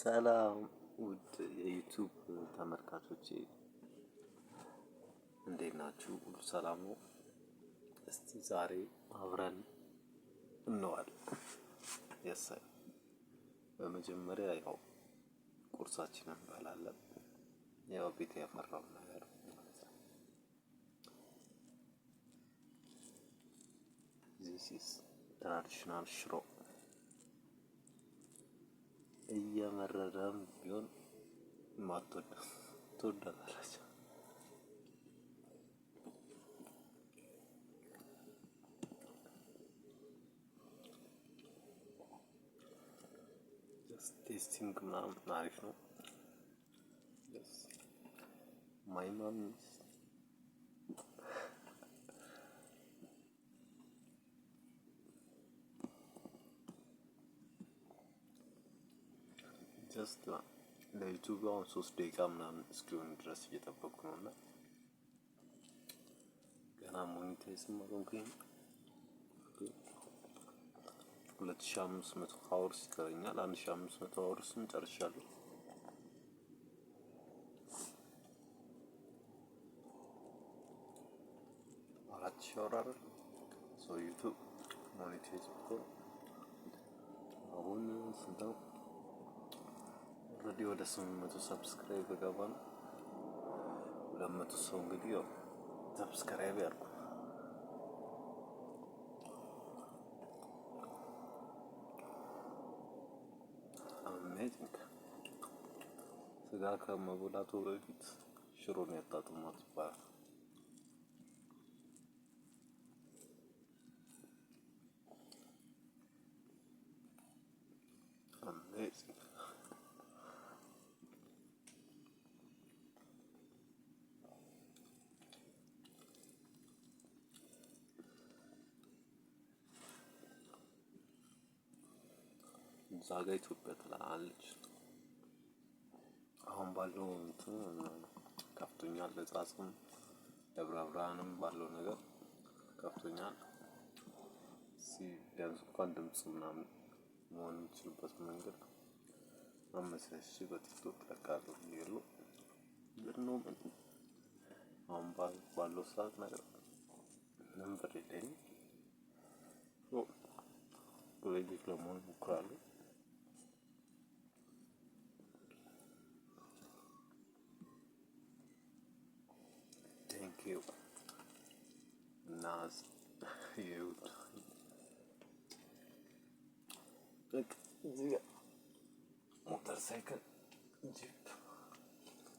ሰላም ውድ የዩቲዩብ ተመልካቾቼ እንዴት ናችሁ? ሁሉ ሰላም ነው? እስቲ ዛሬ አብረን እንዋል። የሳይ በመጀመሪያ ያው ቁርሳችንን እንበላለን። ያው ቤት ያፈራው ነገር this is traditional ሽሮ እየመረረም ቢሆን ትወዳላችሁ። ቴስቲንግ ምናምን አሪፍ ነው። ማይ ማም ጀስት ለዩቲዩብ አሁን 3 ደቂቃ ምናምን እስኪሆን ድረስ እየጠበቅኩ ነውና ገና ሞኔታይዝ ማድረጉኝ 2500 አወርስ ይቀረኛል። 1500 አወርስን ጨርሻለሁ። ሻወር ሶ ዩቲዩብ ሞኔታይዝ ብትሆን አሁን ስንት ነው? ኦልሬዲ ወደ 800 ሰብስክራይብ ገባ ነው። 200 ሰው እንግዲህ ያው ሰብስክራይብ ያርጉ። አሜዚንግ ስጋ ከመብላቱ በፊት ሽሮን ያጣጥማት ይባላል። አሜዚንግ ዛጋ ኢትዮጵያ ትላለች። አሁን ባለው እንትን ከፍቶኛል። ለጻጽም ደብረ ብርሃንም ባለው ነገር ከፍቶኛል። ቢያንስ እንኳን ድምጽ ምናምን መሆን የሚችልበት መንገድ አመቻችቼ በቲክቶክ ለቃለሁ ብያለሁ። ግን ነው አሁን ባለው ሰዓት ነገር ምንም ብር የለኝም። ክሬዲት ለመሆን እሞክራለሁ። ቴንኪው ናዝ ይሁት እዚህ ሞተር ሳይክል ጂፕ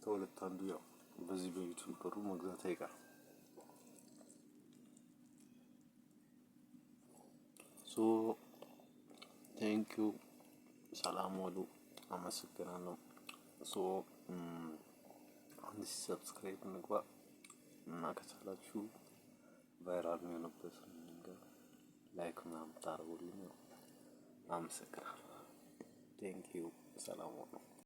ከሁለት አንዱ ያው በዚህ በዩቲዩብ ብሩ መግዛት አይቀርም። ሶ ቴንኪው ሰላም ዋሉ። አመሰግናለሁ። ሶ አንድ ሰብስክራይብ እንግባ እና ከቻላችሁ ቫይራል የሚሆንበት መንገድ ላይክ ምናምን ታደርጉልኝ። አመሰግናለሁ። ቴንኪው ሰላም ዋሉ።